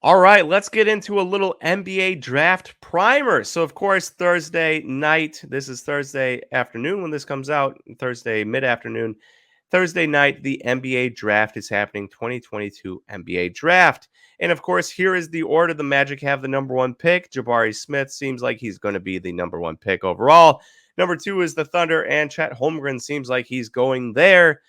All right, let's get into a little NBA draft primer. So, of course, Thursday night, this is Thursday afternoon when this comes out, Thursday mid afternoon. Thursday night, the NBA draft is happening, 2022 NBA draft. And of course, here is the order. The Magic have the number one pick. Jabari Smith seems like he's going to be the number one pick overall. Number two is the Thunder, and Chet Holmgren seems like he's going there.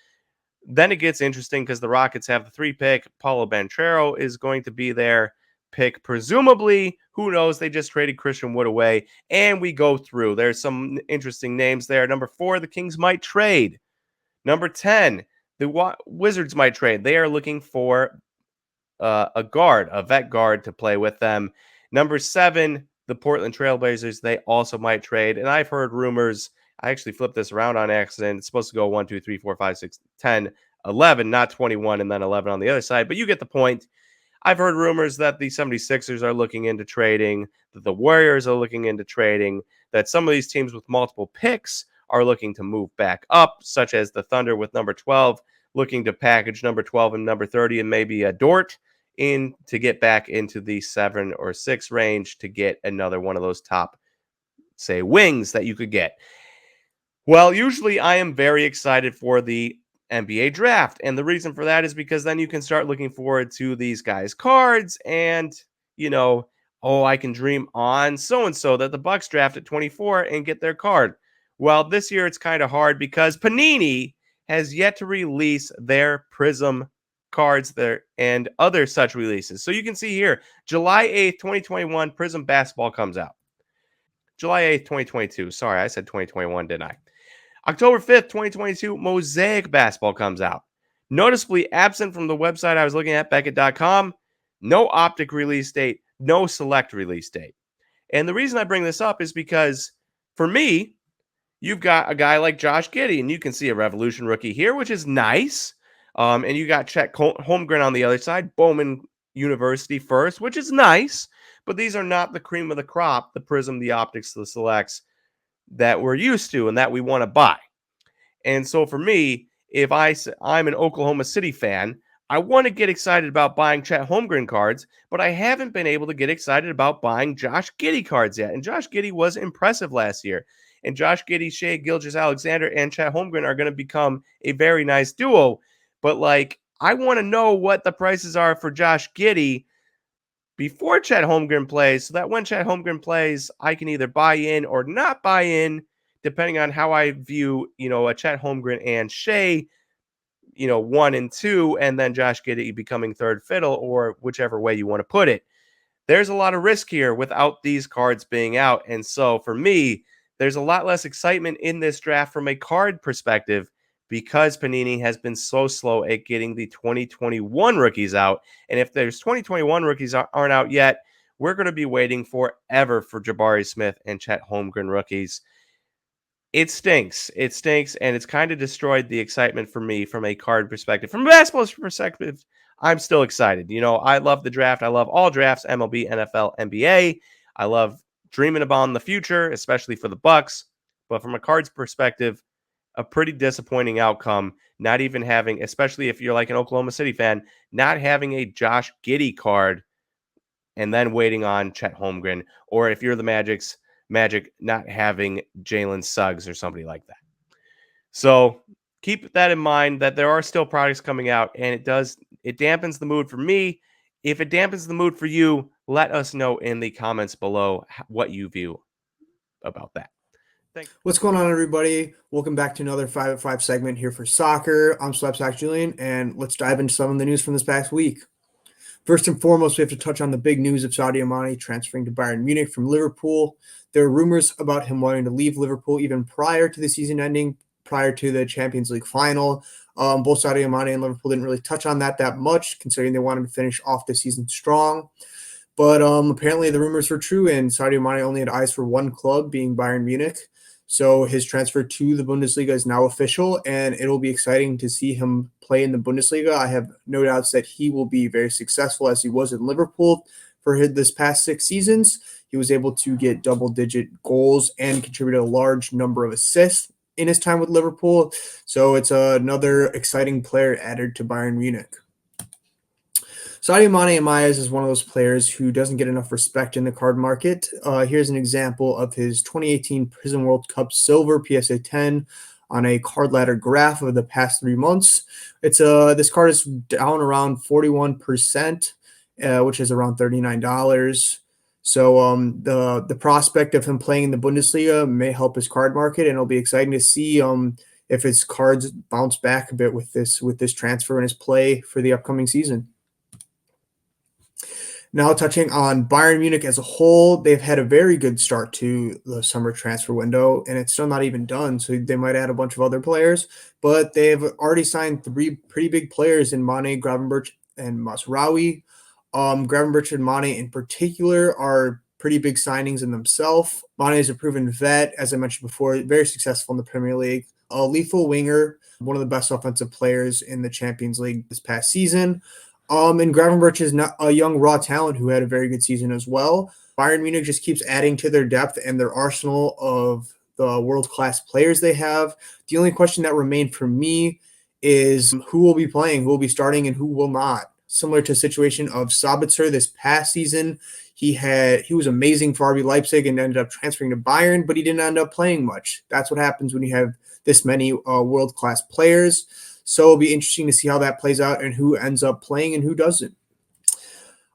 Then it gets interesting because the Rockets have the 3 pick. Paulo Banchero is going to be their pick, presumably. Who knows? They just traded Christian Wood away. And we go through. There's some interesting names there. Number 4, the Kings might trade. Number 10, the Wizards might trade. They are looking for a guard, a vet guard to play with them. Number 7, the Portland Trailblazers. They also might trade. And I've heard rumors. I actually flipped this around on accident. It's supposed to go 1, 2, 3, 4, 5, 6, 10, 11, not 21, and then 11 on the other side. But you get the point. I've heard rumors that the 76ers are looking into trading, that the Warriors are looking into trading, that some of these teams with multiple picks are looking to move back up, such as the Thunder with number 12, looking to package number 12 and number 30 and maybe a Dort in to get back into the 7 or 6 range to get another one of those top, say, wings that you could get. Well, usually I am very excited for the NBA draft. And the reason for that is because then you can start looking forward to these guys' cards and, I can dream on so-and-so that the Bucks draft at 24 and get their card. Well, this year it's kind of hard because Panini has yet to release their Prism cards there and other such releases. So you can see here, July 8th, 2021, Prism Basketball comes out. July 8th, 2022. Sorry, I said 2021, didn't I? October 5th, 2022, Mosaic Basketball comes out. Noticeably absent from the website I was looking at, Beckett.com, no optic release date, no select release date. And the reason I bring this up is because, for me, you've got a guy like Josh Giddey, and you can see a Revolution rookie here, which is nice. And you got Chet Holmgren on the other side, Bowman University first, which is nice. But these are not the cream of the crop, the Prism, the optics, the selects that we're used to and that we want to buy. And so for me, if I'm an Oklahoma City fan, I want to get excited about buying Chet Holmgren cards, but I haven't been able to get excited about buying Josh Giddey cards yet. And Josh Giddey was impressive last year. And Josh Giddey, Shai Gilgeous-Alexander, and Chet Holmgren are going to become a very nice duo. But I want to know what the prices are for Josh Giddey before Chet Holmgren plays, so that when Chet Holmgren plays, I can either buy in or not buy in, depending on how I view, a Chet Holmgren and Shai, 1 and 2, and then Josh Giddey becoming third fiddle, or whichever way you want to put it. There's a lot of risk here without these cards being out. And so for me, there's a lot less excitement in this draft from a card perspective because Panini has been so slow at getting the 2021 rookies out. And if there's 2021 rookies aren't out yet, we're going to be waiting forever for Jabari Smith and Chet Holmgren rookies. It stinks. It stinks, and it's kind of destroyed the excitement for me from a card perspective. From a basketball perspective, I'm still excited. I love the draft. I love all drafts, MLB, NFL, NBA. I love dreaming about the future, especially for the Bucks. But from a cards perspective, a pretty disappointing outcome, not even having, especially if you're like an Oklahoma City fan, not having a Josh Giddey card and then waiting on Chet Holmgren, or if you're the Magic not having Jalen Suggs or somebody like that. So keep that in mind that there are still products coming out, and it dampens the mood for me. If it dampens the mood for you, let us know in the comments below what you view about that. What's going on, everybody? Welcome back to another 5 at 5 segment here for soccer. I'm SlabStox Julian, and let's dive into some of the news from this past week. First and foremost, we have to touch on the big news of Sadio Mane transferring to Bayern Munich from Liverpool. There are rumors about him wanting to leave Liverpool even prior to the season ending, prior to the Champions League final. Both Sadio Mane and Liverpool didn't really touch on that much, considering they wanted to finish off the season strong. But apparently the rumors were true, and Sadio Mane only had eyes for one club, being Bayern Munich. So his transfer to the Bundesliga is now official, and it'll be exciting to see him play in the Bundesliga. I have no doubts that he will be very successful as he was in Liverpool for this past 6 seasons. He was able to get double-digit goals and contribute a large number of assists in his time with Liverpool. So it's another exciting player added to Bayern Munich. Sadio Mane Amaya is one of those players who doesn't get enough respect in the card market. Here's an example of his 2018 Prison World Cup Silver PSA 10 on a card ladder graph of the past 3 months. This card is down around 41%, which is around $39. So the prospect of him playing in the Bundesliga may help his card market, and it'll be exciting to see if his cards bounce back a bit with this transfer and his play for the upcoming season. Now touching on Bayern Munich as a whole, they've had a very good start to the summer transfer window, and it's still not even done. So they might add a bunch of other players, but they've already signed 3 pretty big players in Mane, Gravenberch, and Masraoui. Gravenberch and Mane in particular are pretty big signings in themselves. Mane is a proven vet, as I mentioned before, very successful in the Premier League. A lethal winger, one of the best offensive players in the Champions League this past season. And Gravenberch is not a young raw talent who had a very good season as well. Bayern Munich just keeps adding to their depth and their arsenal of the world-class players they have. The only question that remained for me is who will be playing, who will be starting, and who will not. Similar to the situation of Sabitzer this past season, he was amazing for RB Leipzig and ended up transferring to Bayern, but he didn't end up playing much. That's what happens when you have this many world-class players. So it'll be interesting to see how that plays out and who ends up playing and who doesn't.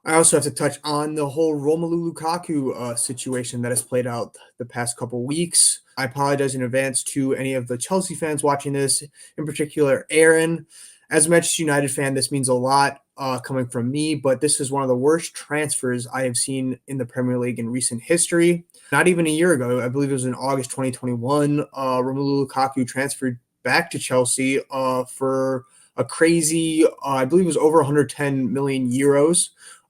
I also have to touch on the whole Romelu Lukaku situation that has played out the past couple weeks. I apologize in advance to any of the Chelsea fans watching this, in particular Aaron. As a Manchester United fan, this means a lot coming from me, but this is one of the worst transfers I have seen in the Premier League in recent history. Not even a year ago, I believe it was in August 2021, Romelu Lukaku transferred back to Chelsea for a crazy, I believe it was over 110 million euros.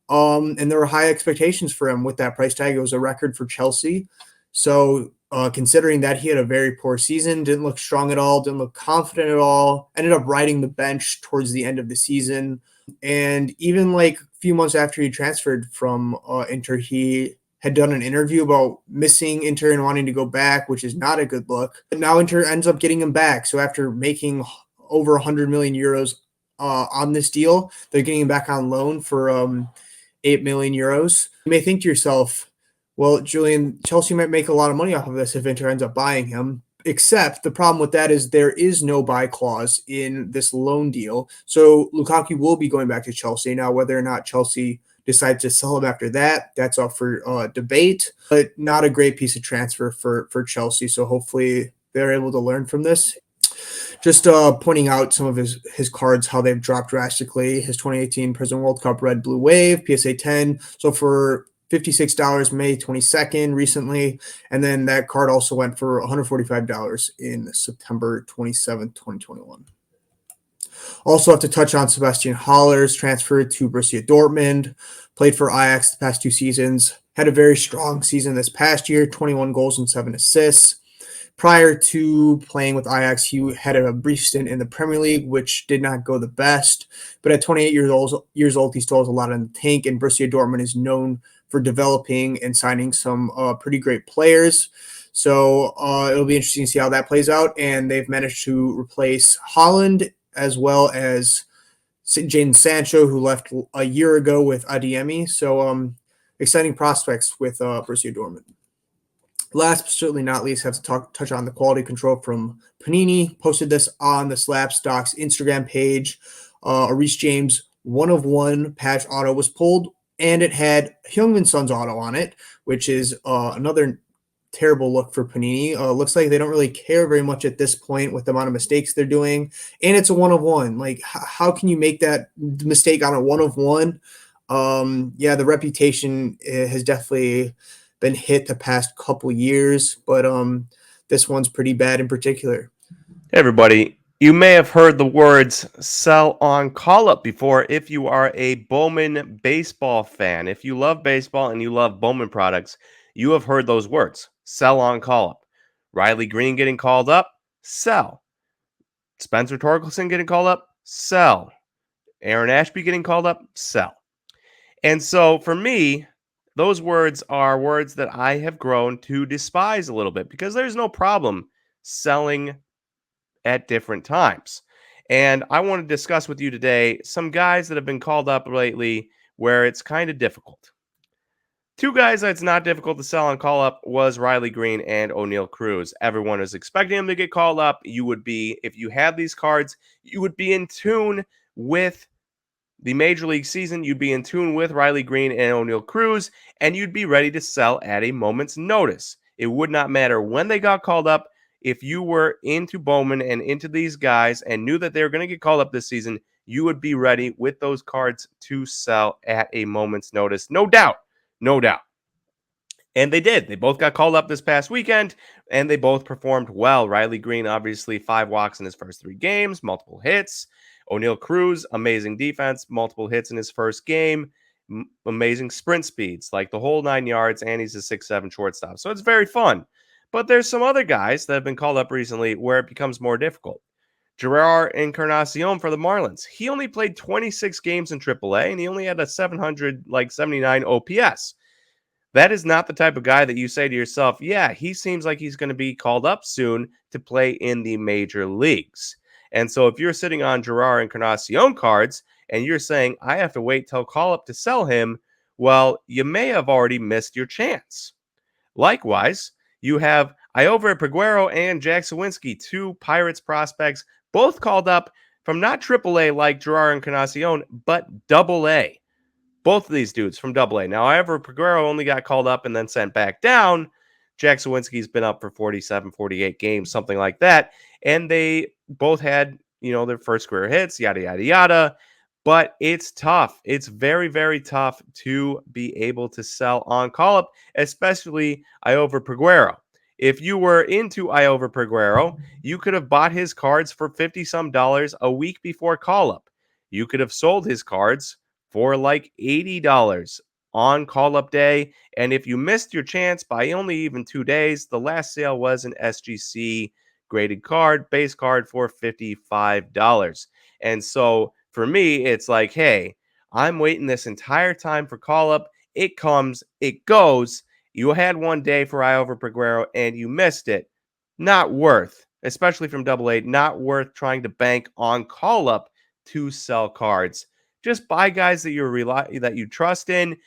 And there were high expectations for him with that price tag. It was a record for Chelsea. So considering that he had a very poor season, didn't look strong at all, didn't look confident at all, ended up riding the bench towards the end of the season. And even like a few months after he transferred from Inter, he had done an interview about missing Inter and wanting to go back, which is not a good look. But now Inter ends up getting him back. So after making over 100 million euros on this deal, they're getting him back on loan for 8 million euros. You may think to yourself, well, Julian, Chelsea might make a lot of money off of this if Inter ends up buying him. Except the problem with that is there is no buy clause in this loan deal. So Lukaku will be going back to Chelsea. Now, whether or not Chelsea decide to sell him after that, that's up for debate, but not a great piece of transfer for Chelsea. So hopefully they're able to learn from this. Just pointing out some of his cards, how they've dropped drastically. His 2018 Prison World Cup Red Blue Wave, PSA 10. So for $56 May 22nd recently. And then that card also went for $145 in September 27th, 2021. Also have to touch on Sebastian Haller's transfer to Borussia Dortmund, played for Ajax the past 2 seasons, had a very strong season this past year, 21 goals and 7 assists. Prior to playing with Ajax, he had a brief stint in the Premier League, which did not go the best. But at 28 years old, he still has a lot in the tank, and Borussia Dortmund is known for developing and signing some pretty great players. So it'll be interesting to see how that plays out. And they've managed to replace Haaland as well as Jadon Sancho, who left a year ago with Adeyemi. So exciting prospects with Borussia Dortmund. Last but certainly not least, have to touch on the quality control from Panini. Posted this on the SlabStox Instagram page. A Reece James 1/1 patch auto was pulled, and it had Heung-min Son's auto on it, which is another terrible look for Panini. Looks like they don't really care very much at this point with the amount of mistakes they're doing, and it's a 1/1. Like, how can you make that mistake on a 1/1? Yeah, the reputation has definitely been hit the past couple years, but this one's pretty bad in particular. Hey everybody, you may have heard the words sell on call up before if you are a Bowman baseball fan. If you love baseball and you love Bowman products, you have heard those words, sell on call up. Riley Green getting called up, sell. Spencer Torkelson getting called up, sell. Aaron Ashby getting called up, sell. And so for me, those words are words that I have grown to despise a little bit because there's no problem selling at different times. And I want to discuss with you today some guys that have been called up lately where it's kind of difficult. Two guys that's not difficult to sell on call up was Riley Green and O'Neal Cruz. Everyone is expecting him to get called up. You would be, if you had these cards, you would be in tune with the Major League season. You'd be in tune with Riley Green and O'Neal Cruz, and you'd be ready to sell at a moment's notice. It would not matter when they got called up. If you were into Bowman and into these guys and knew that they were going to get called up this season, you would be ready with those cards to sell at a moment's notice. No doubt. No doubt. And they did. They both got called up this past weekend, and they both performed well. Riley Green, obviously, 5 walks in his first 3 games, multiple hits. O'Neal Cruz, amazing defense, multiple hits in his first game, amazing sprint speeds, like the whole 9 yards, and he's a 6'7" shortstop. So it's very fun. But there's some other guys that have been called up recently where it becomes more difficult. Gerard Encarnacion for the Marlins. He only played 26 games in AAA, and he only had a 79 OPS. That is not the type of guy that you say to yourself, yeah, he seems like he's going to be called up soon to play in the major leagues. And so if you're sitting on Gerard Encarnacion cards and you're saying, I have to wait till call up to sell him, well, you may have already missed your chance. Likewise, you have Iover Peguero and Jack Sawinski, 2 Pirates prospects, both called up from not AAA like Gerard Encarnacion, but AA. Both of these dudes from AA. Now, however, Peguero only got called up and then sent back down. Jack Sawinski's been up for 47, 48 games, something like that. And they both had, their first career hits, yada, yada, yada. But it's tough. It's very, very tough to be able to sell on call-up, especially Iover Peguero. If you were into Iover Peguero, you could have bought his cards for $50-some a week before call-up. You could have sold his cards for like $80 on call-up day. And if you missed your chance by only even 2 days, the last sale was an SGC graded card, base card for $55. And so for me, it's like, hey, I'm waiting this entire time for call-up. It comes, it goes. You had 1 day for Iover Peguero and you missed it. Not worth, especially from AA, not worth trying to bank on call-up to sell cards. Just buy guys that you trust in.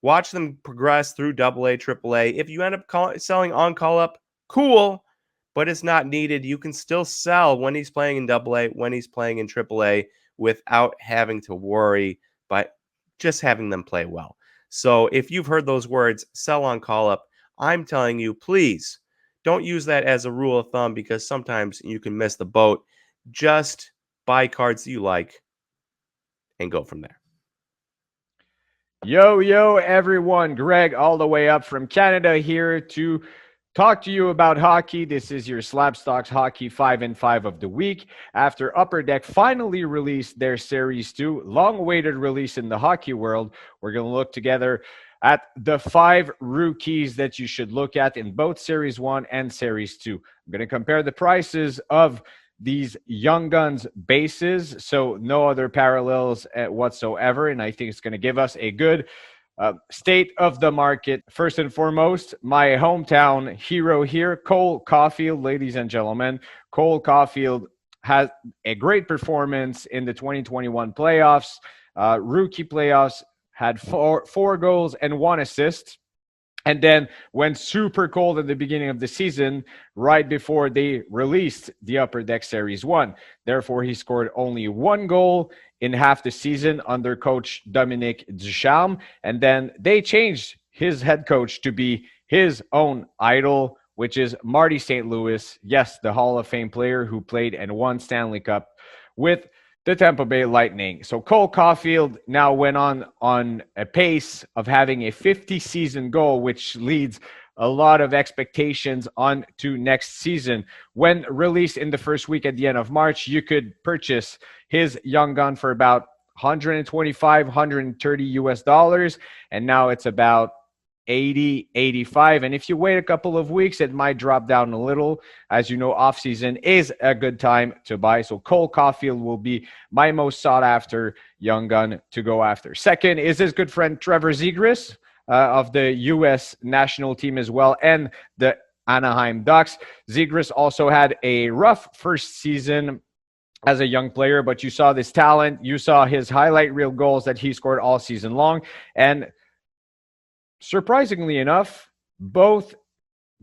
Watch them progress through AA, AAA. If you end up selling on call up, cool, but it's not needed. You can still sell when he's playing in AA, when he's playing in AAA, without having to worry, by just having them play well. So if you've heard those words, sell on call up, I'm telling you, please don't use that as a rule of thumb because sometimes you can miss the boat. Just buy cards that you like and go from there. Yo, everyone. Greg, all the way up from Canada here to talk to you about hockey. This is your SlabStox Hockey 5 and 5 of the week. After Upper Deck finally released their Series 2, long-awaited release in the hockey world, we're going to look together at the 5 rookies that you should look at in both Series 1 and Series 2. I'm going to compare the prices of these young guns bases, so no other parallels whatsoever, and I think it's going to give us a good state of the market. First and foremost, my hometown hero here, Cole Caulfield, ladies and gentlemen. Cole Caulfield had a great performance in the 2021 playoffs, rookie playoffs, had four goals and 1 assist. And then went super cold at the beginning of the season, right before they released the Upper Deck Series 1. Therefore, he scored only 1 goal in half the season under coach Dominique Ducharme. And then they changed his head coach to be his own idol, which is Marty St. Louis. Yes, the Hall of Fame player who played and won Stanley Cup with the Tampa Bay Lightning. So Cole Caulfield now went on a pace of having a 50-season goal, which leads a lot of expectations on to next season. When released in the first week at the end of March, you could purchase his young gun for about 125, 130 US dollars, and now it's about 80, 85. And if you wait a couple of weeks, it might drop down a little. As you know, off season is a good time to buy. So Cole Caulfield will be my most sought after young gun to go after. Second is his good friend Trevor Zegras of the U.S. national team as well, and the Anaheim Ducks. Zegras also had a rough first season as a young player, but you saw this talent. You saw his highlight reel goals that he scored all season long. And surprisingly enough, both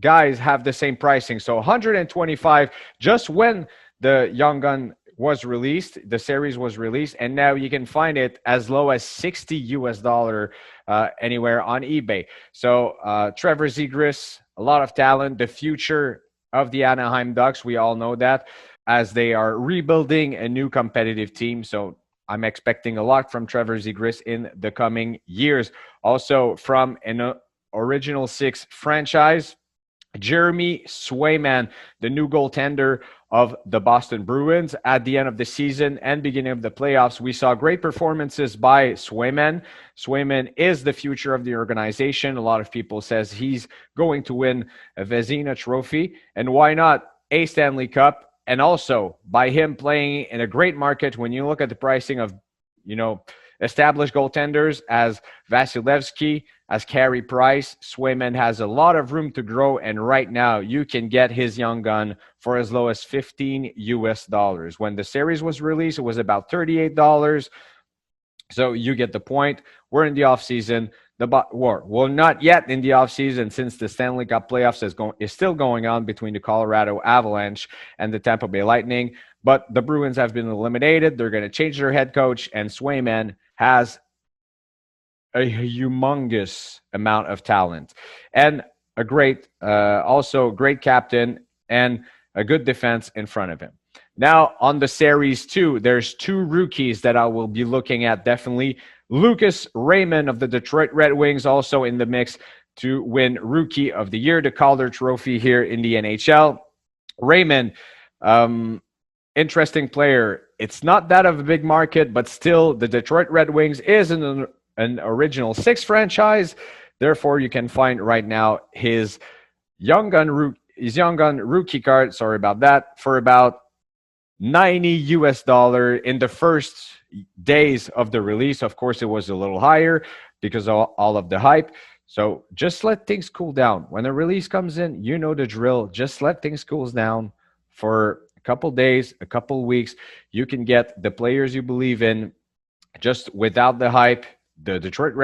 guys have the same pricing. So 125 just when the young gun was released, the series was released, and now you can find it as low as $60 anywhere on eBay. So Trevor Zegras, a lot of talent, the future of the Anaheim Ducks. We all know that, as they are rebuilding a new competitive team. So I'm expecting a lot from Trevor Zegras in the coming years. Also from an Original Six franchise, Jeremy Swayman, the new goaltender of the Boston Bruins. At the end of the season and beginning of the playoffs, we saw great performances by Swayman. Swayman is the future of the organization. A lot of people says he's going to win a Vezina trophy, and why not a Stanley Cup? And also by him playing in a great market, when you look at the pricing of, established goaltenders as Vasilevsky, as Carey Price, Swayman has a lot of room to grow. And right now you can get his young gun for as low as $15. When the series was released, it was about $38. So you get the point. We're in the off season. Well, not yet in the off season, since the Stanley Cup playoffs is still going on between the Colorado Avalanche and the Tampa Bay Lightning. But the Bruins have been eliminated. They're going to change their head coach, and Swayman has a humongous amount of talent and a great captain and a good defense in front of him. Now on the series 2, there's 2 rookies that I will be looking at definitely. Lucas Raymond of the Detroit Red Wings also in the mix to win Rookie of the Year, the Calder Trophy here in the NHL. Raymond, interesting player. It's not that of a big market, but still the Detroit Red Wings is an Original Six franchise. Therefore, you can find right now his young gun rookie card, sorry about that, for about $90 in the first days of the release. Of course, it was a little higher because of all of the hype. So just let things cool down. When the release comes in, you know the drill. Just let things cool down for a couple days, a couple weeks. You can get the players you believe in just without the hype. The Detroit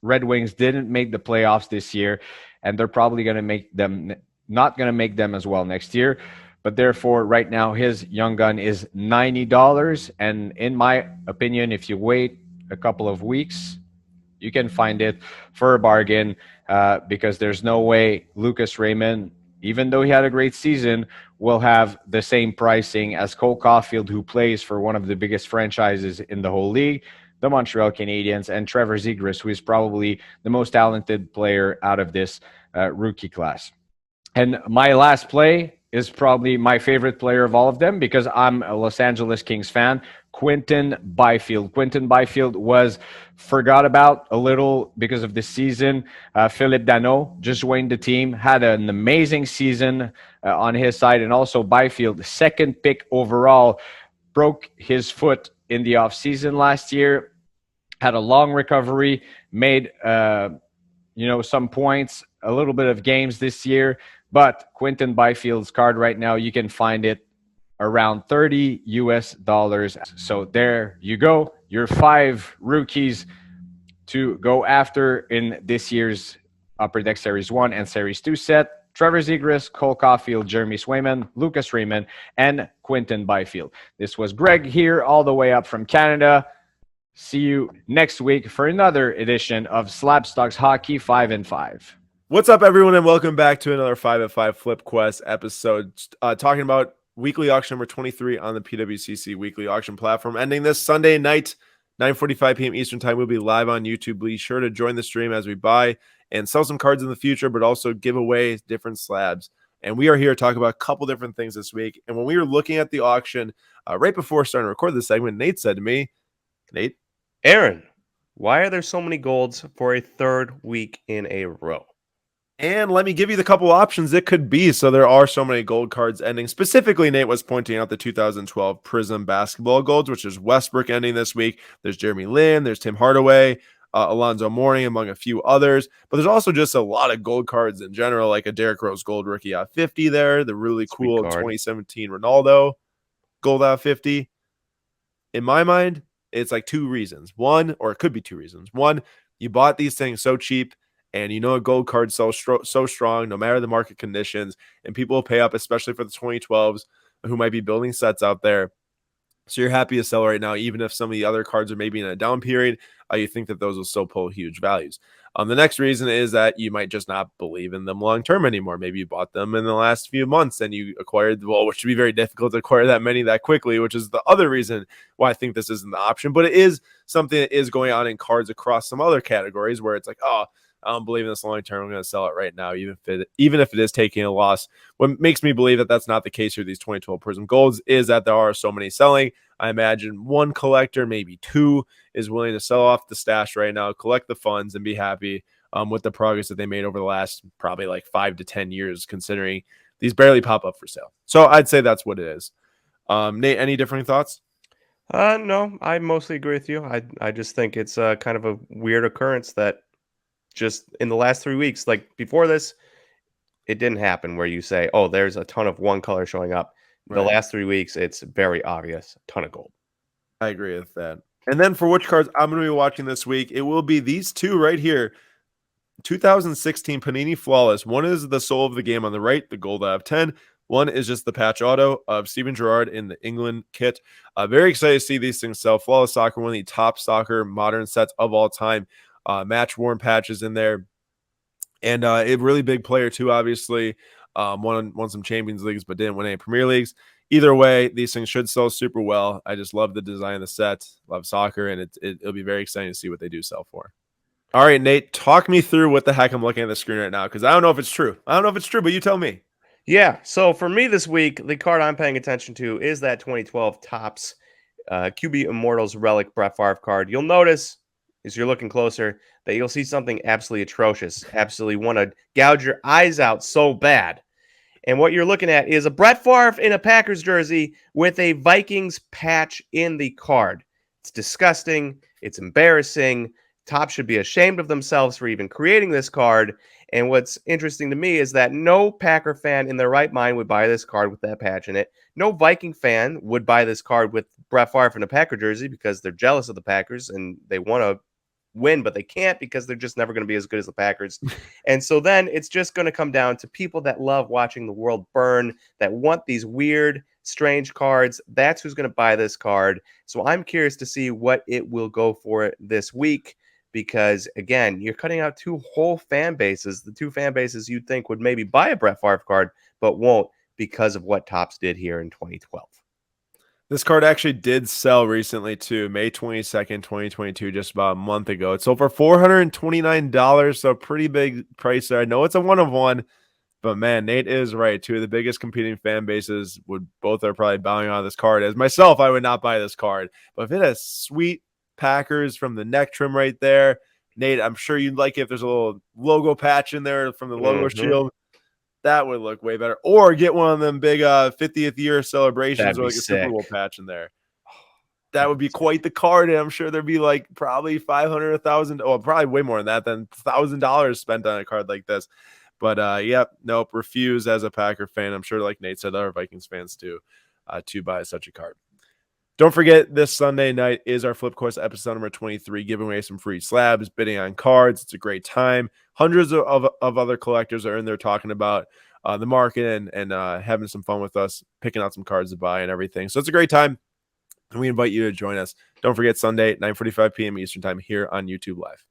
Red Wings didn't make the playoffs this year, and they're probably going to not going to make them as well next year. But therefore, right now, his young gun is $90. And in my opinion, if you wait a couple of weeks, you can find it for a bargain, because there's no way Lucas Raymond, even though he had a great season, will have the same pricing as Cole Caulfield, who plays for one of the biggest franchises in the whole league, the Montreal Canadiens, and Trevor Zegras, who is probably the most talented player out of this rookie class. And my last play is probably my favorite player of all of them, because I'm a Los Angeles Kings fan, Quinton Byfield. Quinton Byfield was forgot about a little because of the season. Philippe Danault just joined the team, had an amazing season on his side. And also Byfield, second pick overall, broke his foot in the offseason last year, had a long recovery, made some points, a little bit of games this year. But Quinton Byfield's card right now, you can find it around $30. So there you go. Your 5 rookies to go after in this year's Upper Deck Series 1 and Series 2 set. Trevor Zegras, Cole Caulfield, Jeremy Swayman, Lucas Raymond, and Quinton Byfield. This was Greg here all the way up from Canada. See you next week for another edition of SlabStox Hockey 5 and 5. What's up, everyone, and welcome back to another 5 at 5 Flip Quest episode, talking about weekly auction number 23 on the PWCC weekly auction platform, ending this Sunday night, 9:45 p.m. Eastern Time. We'll be live on YouTube. Be sure to join the stream as we buy and sell some cards in the future, but also give away different slabs. And we are here to talk about a couple different things this week. And when we were looking at the auction right before starting to record this segment, Nate said to me, Nate, Aaron, why are there so many golds for a third week in a row? and let me give you the couple options it could be. So there are so many gold cards ending. Specifically, Nate was pointing out the 2012 Prism basketball golds, which is Westbrook ending this week. There's Jeremy Lin, there's Tim Hardaway, Alonzo Mourning, among a few others. But there's also just a lot of gold cards in general, like a Derrick Rose gold rookie out 50 there, the really cool 2017 Ronaldo gold out 50. in my mind, it's like two reasons. One, or it could be two reasons. One, you bought these things so cheap, and you know a gold card so strong, no matter the market conditions, and people will pay up, especially for the 2012s who might be building sets out there. So you're happy to sell right now, even if some of the other cards are maybe in a down period. You think that those will still pull huge values. The next reason is that you might just not believe in them long term anymore. Maybe you bought them in the last few months and you acquired, well, which should be very difficult to acquire that many that quickly, which is the other reason why I think this isn't the option. But it is something that is going on in cards across some other categories where it's like, oh, I don't believe in this long term. I'm going to sell it right now, even if it is taking a loss. What makes me believe that that's not the case here, these 2012 Prism Golds, is that there are so many selling. I imagine one collector, maybe two, is willing to sell off the stash right now, collect the funds, and be happy with the progress that they made over the last probably like 5 to 10 years, considering these barely pop up for sale. So I'd say that's what it is. Nate, any differing thoughts? No, I mostly agree with you. I just think it's kind of a weird occurrence that just in the last 3 weeks, like before this, it didn't happen where you say, oh, there's a ton of one color showing up. The Right. last 3 weeks, it's very obvious, a ton of gold. I agree with that. And then for which cards I'm going to be watching this week, it will be these two right here. 2016 Panini Flawless. One is the soul of the game on the right, the gold out of 10. One is just the patch auto of Steven Gerrard in the England kit. Very excited to see these things sell. Flawless Soccer, one of the top soccer modern sets of all time. Match worn patches in there. And a really big player too, obviously. Won some Champions Leagues, but didn't win any Premier Leagues. Either way, these things should sell super well. I just love the design of the set, love soccer, and it'll be very exciting to see what they do sell for. All right, Nate, talk me through what the heck I'm looking at the screen right now, because I don't know if it's true. But you tell me. Yeah, so for me this week, the card I'm paying attention to is that 2012 Topps QB Immortals Relic Brett Favre card. You'll notice, as you're looking closer, that you'll see something absolutely atrocious. Absolutely want to gouge your eyes out so bad. And what you're looking at is a Brett Favre in a Packers jersey with a Vikings patch in the card. It's disgusting. It's embarrassing. Topps should be ashamed of themselves for even creating this card. And what's interesting to me is that no Packer fan in their right mind would buy this card with that patch in it. No Viking fan would buy this card with Brett Favre in a Packer jersey because they're jealous of the Packers and they want to win, but they can't because they're just never going to be as good as the Packers. And so then it's just going to come down to people that love watching the world burn, that want these weird, strange cards. That's who's going to buy this card. So I'm curious to see what it will go for this week. Because, again, you're cutting out two whole fan bases, the two fan bases you'd think would maybe buy a Brett Favre card, but won't because of what Topps did here in 2012. This card actually did sell recently, too, May 22nd, 2022, just about a month ago. It sold for $429, so a pretty big price there. I know it's a one-of-one, but, man, Nate is right. Two of the biggest competing fan bases both are probably bowing out of this card. As myself, I would not buy this card. But if it has sweet Packers from the neck trim right there, Nate, I'm sure you'd like it if there's a little logo patch in there from the logo shield. That would look way better. Or get one of them big 50th year celebrations or like a Super Bowl patch in there. That would be quite the card, and I'm sure there'd be like probably $500, $1,000, oh, probably way more than that, than $1,000 spent on a card like this. But nope, refuse as a Packer fan. I'm sure, like Nate said, other Vikings fans too, to buy such a card. Don't forget, this Sunday night is our Flip Course episode number 23, giving away some free slabs, bidding on cards. It's a great time. Hundreds of other collectors are in there talking about the market and having some fun with us, picking out some cards to buy and everything. So it's a great time, and we invite you to join us. Don't forget, Sunday, 9:45 p.m. Eastern Time here on YouTube Live.